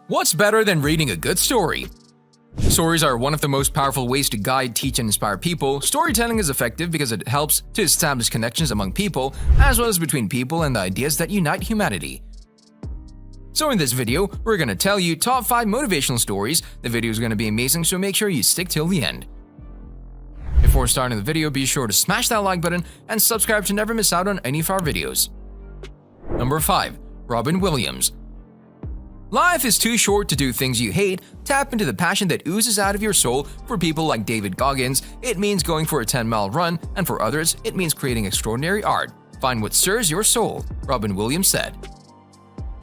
What's better than reading a good story? Stories are one of the most powerful ways to guide, teach, and inspire people. Storytelling is effective because it helps to establish connections among people, as well as between people and the ideas that unite humanity. So in this video, we're going to tell you top 5 motivational stories. The video is going to be amazing, so make sure you stick till the end. Before starting the video, be sure to smash that like button and subscribe to never miss out on any of our videos. Number 5. Robin Williams. Life is too short to do things you hate. Tap into the passion that oozes out of your soul. For people like David Goggins, it means going for a 10-mile run, and for others, it means creating extraordinary art. Find what stirs your soul, Robin Williams said.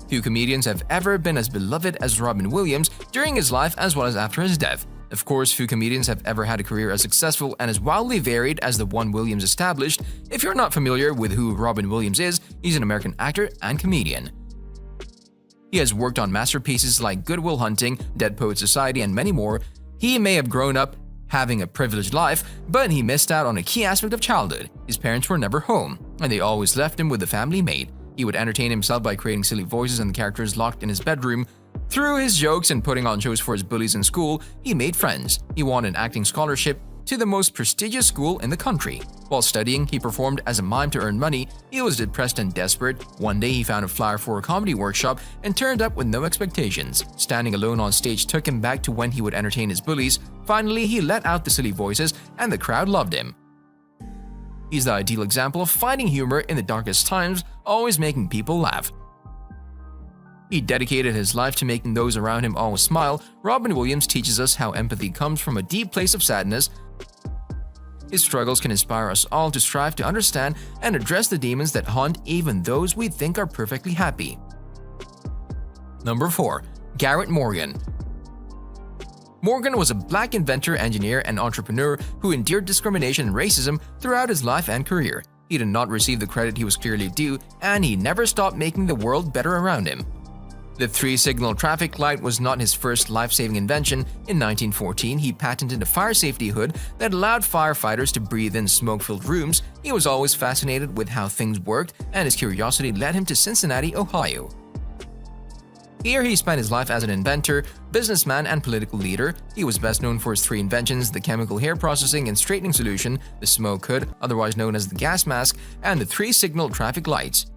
Few comedians have ever been as beloved as Robin Williams during his life as well as after his death. Of course, few comedians have ever had a career as successful and as wildly varied as the one Williams established. If you're not familiar with who Robin Williams is, he's an American actor and comedian. He has worked on masterpieces like Good Will Hunting, Dead Poets Society, and many more. He may have grown up having a privileged life, but he missed out on a key aspect of childhood. His parents were never home, and they always left him with the family maid. He would entertain himself by creating silly voices and characters locked in his bedroom. Through his jokes and putting on shows for his bullies in school, he made friends. He won an acting scholarship to the most prestigious school in the country. While studying, he performed as a mime to earn money. He was depressed and desperate. One day, he found a flyer for a comedy workshop and turned up with no expectations. Standing alone on stage took him back to when he would entertain his bullies. Finally, he let out the silly voices, and the crowd loved him. He's the ideal example of finding humor in the darkest times, always making people laugh. He dedicated his life to making those around him always smile. Robin Williams teaches us how empathy comes from a deep place of sadness. His struggles can inspire us all to strive to understand and address the demons that haunt even those we think are perfectly happy. Number 4. Garrett Morgan. Morgan was a black inventor, engineer, and entrepreneur who endured discrimination and racism throughout his life and career. He did not receive the credit he was clearly due, and he never stopped making the world better around him. The 3-signal traffic light was not his first life-saving invention. In 1914, he patented a fire safety hood that allowed firefighters to breathe in smoke-filled rooms. He was always fascinated with how things worked, and his curiosity led him to Cincinnati, Ohio. Here he spent his life as an inventor, businessman, and political leader. He was best known for his 3 inventions: the chemical hair processing and straightening solution, the smoke hood, otherwise known as the gas mask, and the 3-signal traffic lights.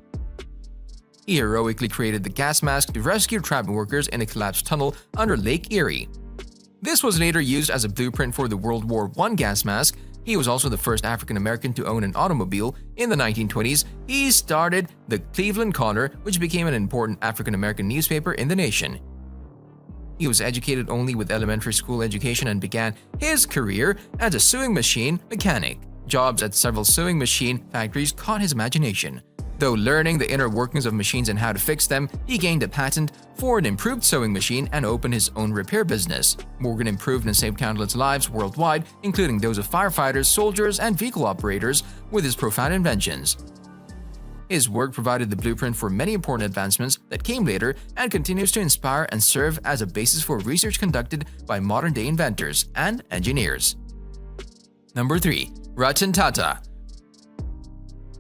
He heroically created the gas mask to rescue trapped workers in a collapsed tunnel under Lake Erie. This was later used as a blueprint for the World War I gas mask. He was also the first African American to own an automobile. In the 1920s, he started the Cleveland Caller, which became an important African American newspaper in the nation. He was educated only with elementary school education and began his career as a sewing machine mechanic. Jobs at several sewing machine factories caught his imagination. Though learning the inner workings of machines and how to fix them, he gained a patent for an improved sewing machine and opened his own repair business. Morgan improved and saved countless lives worldwide, including those of firefighters, soldiers, and vehicle operators, with his profound inventions. His work provided the blueprint for many important advancements that came later and continues to inspire and serve as a basis for research conducted by modern-day inventors and engineers. Number 3. Ratan Tata.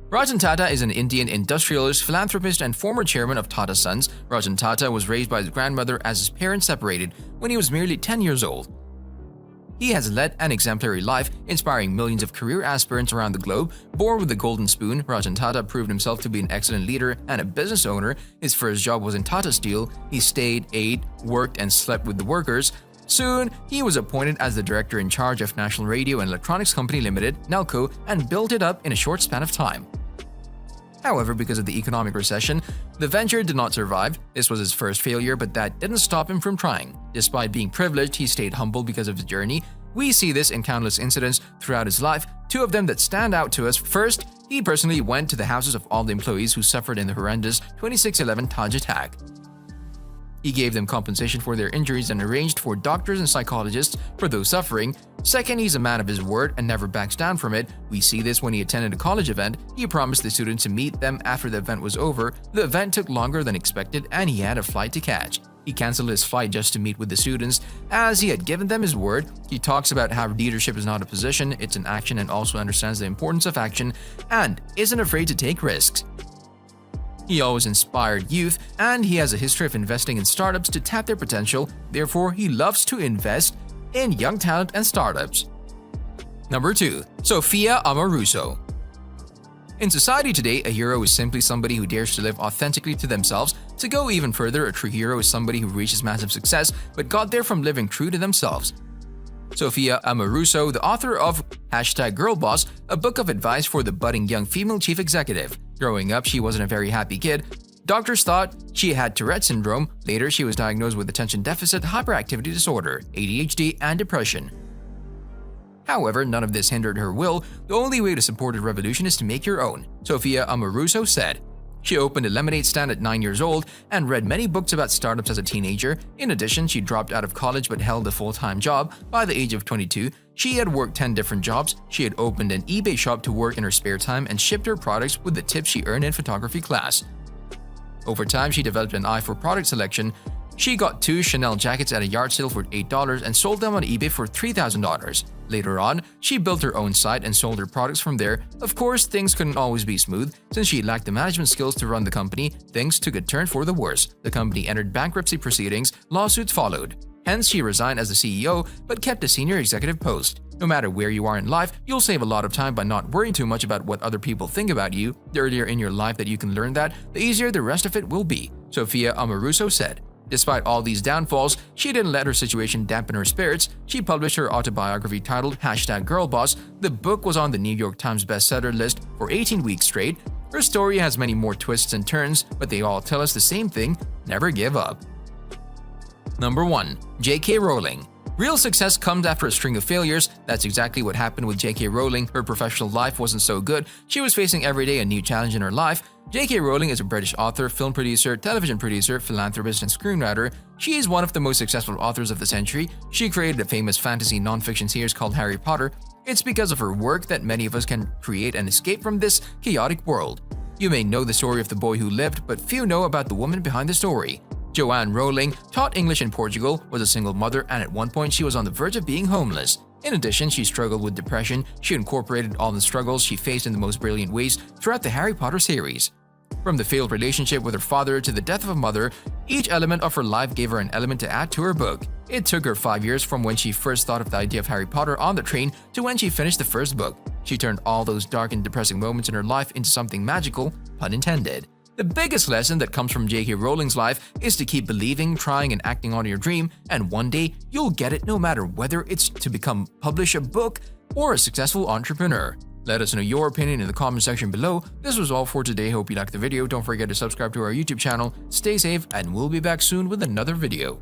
Ratan Tata is an Indian industrialist, philanthropist, and former chairman of Tata Sons. Ratan Tata was raised by his grandmother as his parents separated when he was merely 10 years old. He has led an exemplary life, inspiring millions of career aspirants around the globe. Born with a golden spoon, Ratan Tata proved himself to be an excellent leader and a business owner. His first job was in Tata Steel. He stayed, ate, worked, and slept with the workers. Soon, he was appointed as the director in charge of National Radio and Electronics Company Limited, NELCO, and built it up in a short span of time. However, because of the economic recession, the venture did not survive. This was his first failure, but that didn't stop him from trying. Despite being privileged, he stayed humble because of his journey. We see this in countless incidents throughout his life, 2 of them that stand out to us. First, he personally went to the houses of all the employees who suffered in the horrendous 26/11 Taj attack. He gave them compensation for their injuries and arranged for doctors and psychologists for those suffering. Second, he's a man of his word and never backs down from it. We see this when he attended a college event. He promised the students to meet them after the event was over. The event took longer than expected and he had a flight to catch. He canceled his flight just to meet with the students, as he had given them his word. He talks about how leadership is not a position, it's an action, and also understands the importance of action and isn't afraid to take risks. He always inspired youth, and he has a history of investing in startups to tap their potential. Therefore, he loves to invest in young talent and startups. Number 2. Sophia Omoruso. In society today, a hero is simply somebody who dares to live authentically to themselves. To go even further, a true hero is somebody who reaches massive success but got there from living true to themselves. Sophia Omoruso, the author of #GirlBoss, a book of advice for the budding young female chief executive. Growing up, she wasn't a very happy kid. Doctors thought she had Tourette syndrome. Later, she was diagnosed with attention deficit hyperactivity disorder, ADHD, and depression. However, none of this hindered her will. The only way to support a revolution is to make your own, Sophia Omoruso said. She opened a lemonade stand at 9 years old and read many books about startups as a teenager. In addition, she dropped out of college but held a full-time job. By the age of 22, she had worked 10 different jobs. She had opened an eBay shop to work in her spare time and shipped her products with the tips she earned in photography class. Over time, she developed an eye for product selection. She got 2 Chanel jackets at a yard sale for $8 and sold them on eBay for $3,000. Later on, she built her own site and sold her products from there. Of course, things couldn't always be smooth. Since she lacked the management skills to run the company, things took a turn for the worse. The company entered bankruptcy proceedings, lawsuits followed. Hence, she resigned as the CEO but kept a senior executive post. No matter where you are in life, you'll save a lot of time by not worrying too much about what other people think about you. The earlier in your life that you can learn that, the easier the rest of it will be, Sophia Omoruso said. Despite all these downfalls, she didn't let her situation dampen her spirits. She published her autobiography titled #GirlBoss. The book was on the New York Times bestseller list for 18 weeks straight. Her story has many more twists and turns, but they all tell us the same thing: never give up. Number 1. J.K. Rowling. Real success comes after a string of failures. That's exactly what happened with J.K. Rowling. Her professional life wasn't so good. She was facing every day a new challenge in her life. J.K. Rowling is a British author, film producer, television producer, philanthropist, and screenwriter. She is one of the most successful authors of the century. She created a famous fantasy nonfiction series called Harry Potter. It's because of her work that many of us can create an escape from this chaotic world. You may know the story of the boy who lived, but few know about the woman behind the story. Joanne Rowling taught English in Portugal, was a single mother, and at one point she was on the verge of being homeless. In addition, she struggled with depression. She incorporated all the struggles she faced in the most brilliant ways throughout the Harry Potter series. From the failed relationship with her father to the death of a mother, each element of her life gave her an element to add to her book. It took her 5 years from when she first thought of the idea of Harry Potter on the train to when she finished the first book. She turned all those dark and depressing moments in her life into something magical, pun intended. The biggest lesson that comes from J.K. Rowling's life is to keep believing, trying, and acting on your dream, and one day you'll get it no matter whether it's to publish a book or a successful entrepreneur. Let us know your opinion in the comment section below. This was all for today. Hope you liked the video. Don't forget to subscribe to our YouTube channel. Stay safe, and we'll be back soon with another video.